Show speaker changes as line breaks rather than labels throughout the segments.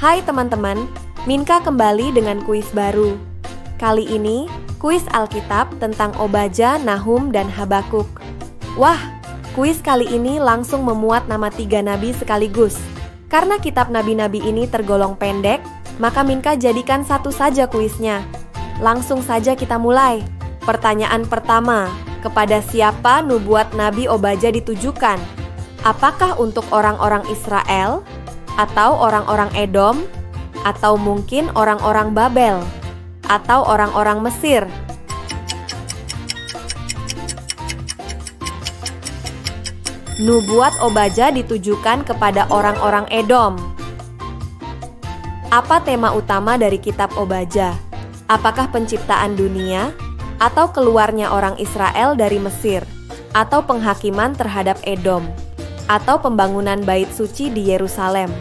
Hai teman-teman, Minka kembali dengan kuis baru. Kali ini, kuis Alkitab tentang Obaja, Nahum, dan Habakuk. Wah, kuis kali ini langsung memuat nama 3 nabi sekaligus. Karena kitab nabi-nabi ini tergolong pendek, maka Minka jadikan satu saja kuisnya. Langsung saja kita mulai. Pertanyaan pertama, kepada siapa nubuat Nabi Obaja ditujukan? Apakah untuk orang-orang Israel? Atau orang-orang Edom? Atau mungkin orang-orang Babel? Atau orang-orang Mesir? Nubuat Obaja ditujukan kepada orang-orang Edom. Apa tema utama dari kitab Obaja? Apakah penciptaan dunia? Atau keluarnya orang Israel dari Mesir? Atau penghakiman terhadap Edom? Atau pembangunan bait suci di Yerusalem?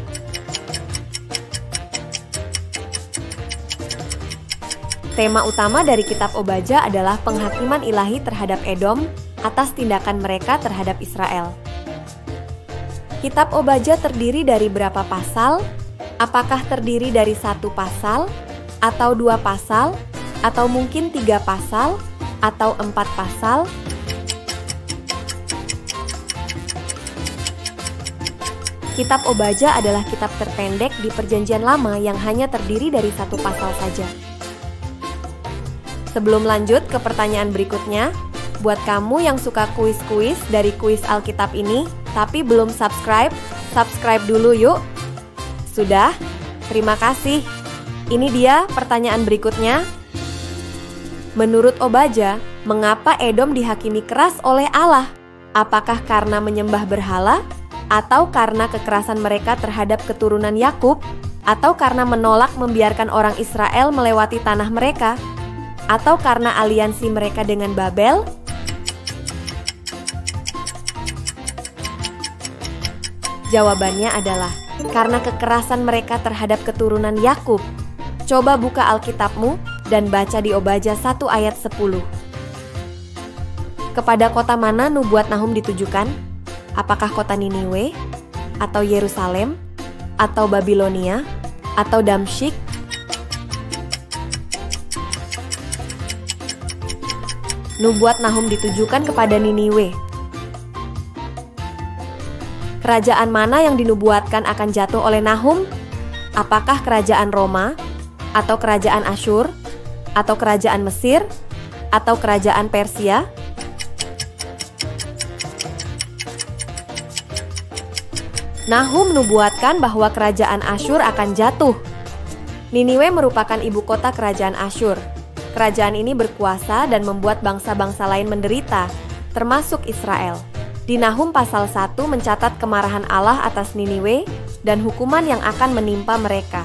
Tema utama dari kitab Obaja adalah penghakiman ilahi terhadap Edom atas tindakan mereka terhadap Israel. Kitab Obaja terdiri dari berapa pasal? Apakah terdiri dari 1 pasal? Atau 2 pasal? Atau mungkin 3 pasal? Atau 4 pasal? Kitab Obaja adalah kitab terpendek di Perjanjian Lama yang hanya terdiri dari 1 pasal saja. Sebelum lanjut ke pertanyaan berikutnya, buat kamu yang suka kuis-kuis dari kuis Alkitab ini, tapi belum subscribe, subscribe dulu yuk. Sudah? Terima kasih. Ini dia pertanyaan berikutnya. Menurut Obaja, mengapa Edom dihakimi keras oleh Allah? Apakah karena menyembah berhala? Atau karena kekerasan mereka terhadap keturunan Yakub? Atau karena menolak membiarkan orang Israel melewati tanah mereka? Atau karena aliansi mereka dengan Babel? Jawabannya adalah karena kekerasan mereka terhadap keturunan Yakub. Coba buka Alkitabmu dan baca di Obaja 1 ayat 10. Kepada kota mana nubuat Nahum ditujukan? Apakah kota Niniwe? Atau Yerusalem? Atau Babilonia? Atau Damsyik? Nubuat Nahum ditujukan kepada Niniwe. Kerajaan mana yang dinubuatkan akan jatuh oleh Nahum? Apakah kerajaan Roma? Atau kerajaan Asyur? Atau kerajaan Mesir? Atau kerajaan Persia? Nahum menubuatkan bahwa kerajaan Asyur akan jatuh. Niniwe merupakan ibu kota kerajaan Asyur. Kerajaan ini berkuasa dan membuat bangsa-bangsa lain menderita, termasuk Israel. Di Nahum pasal 1 mencatat kemarahan Allah atas Niniwe dan hukuman yang akan menimpa mereka.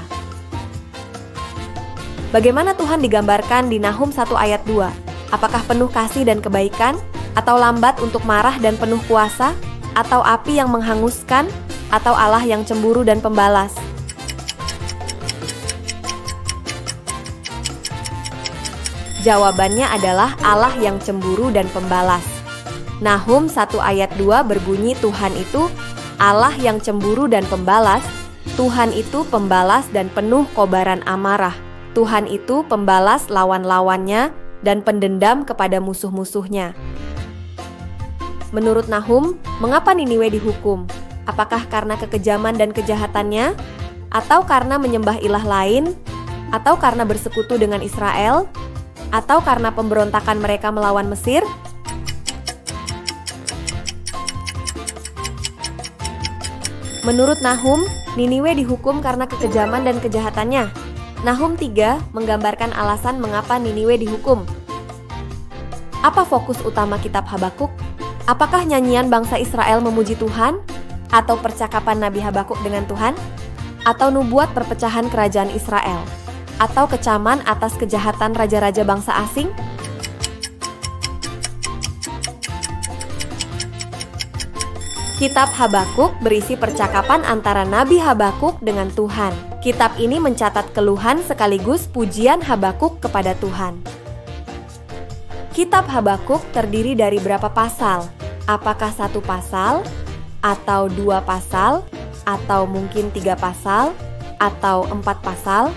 Bagaimana Tuhan digambarkan di Nahum 1 ayat 2? Apakah penuh kasih dan kebaikan? Atau lambat untuk marah dan penuh kuasa? Atau api yang menghanguskan? Atau Allah yang cemburu dan pembalas? Jawabannya adalah Allah yang cemburu dan pembalas. Nahum 1 ayat 2 berbunyi Tuhan itu Allah yang cemburu dan pembalas. Tuhan itu pembalas dan penuh kobaran amarah. Tuhan itu pembalas lawan-lawannya dan pendendam kepada musuh-musuhnya. Menurut Nahum, mengapa Niniwe dihukum? Apakah karena kekejaman dan kejahatannya? Atau karena menyembah ilah lain? Atau karena bersekutu dengan Israel? Atau karena pemberontakan mereka melawan Mesir? Menurut Nahum, Niniwe dihukum karena kekejaman dan kejahatannya. Nahum 3 menggambarkan alasan mengapa Niniwe dihukum. Apa fokus utama kitab Habakuk? Apakah nyanyian bangsa Israel memuji Tuhan? Atau percakapan Nabi Habakuk dengan Tuhan? Atau nubuat perpecahan kerajaan Israel? Atau kecaman atas kejahatan raja-raja bangsa asing? Kitab Habakuk berisi percakapan antara Nabi Habakuk dengan Tuhan. Kitab ini mencatat keluhan sekaligus pujian Habakuk kepada Tuhan. Kitab Habakuk terdiri dari berapa pasal? Apakah 1 pasal? Atau 2 pasal? Atau mungkin 3 pasal? atau 4 pasal.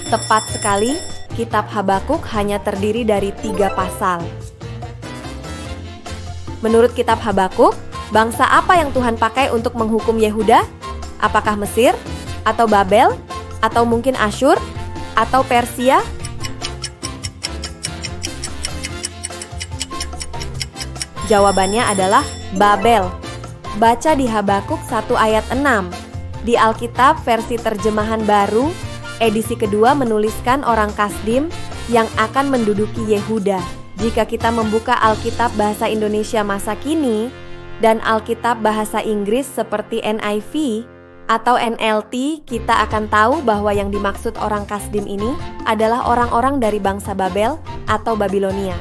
Tepat sekali, kitab Habakuk hanya terdiri dari 3 pasal. Menurut kitab Habakuk, bangsa apa yang Tuhan pakai untuk menghukum Yehuda? Apakah Mesir? Atau Babel? Atau mungkin Asyur? Atau Persia? Jawabannya adalah Babel. Baca di Habakuk 1 ayat 6. Di Alkitab versi terjemahan baru, edisi kedua menuliskan orang Kasdim yang akan menduduki Yehuda. Jika kita membuka Alkitab bahasa Indonesia masa kini dan Alkitab bahasa Inggris seperti NIV atau NLT, kita akan tahu bahwa yang dimaksud orang Kasdim ini adalah orang-orang dari bangsa Babel atau Babilonia.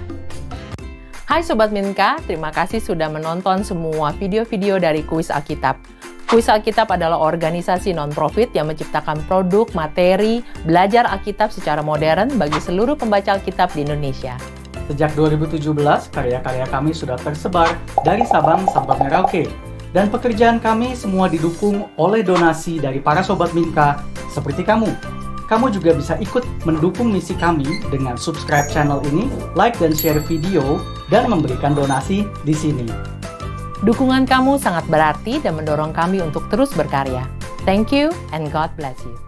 Hai Sobat Minka, terima kasih sudah menonton semua video-video dari Kuis Alkitab. Kuis Alkitab adalah organisasi non-profit yang menciptakan produk, materi, belajar Alkitab secara modern bagi seluruh pembaca Alkitab di Indonesia.
Sejak 2017, karya-karya kami sudah tersebar dari Sabang sampai Merauke. Dan pekerjaan kami semua didukung oleh donasi dari para Sobat Minka seperti kamu. Kamu juga bisa ikut mendukung misi kami dengan subscribe channel ini, like dan share video, dan memberikan donasi di sini.
Dukungan kamu sangat berarti dan mendorong kami untuk terus berkarya. Thank you and God bless you.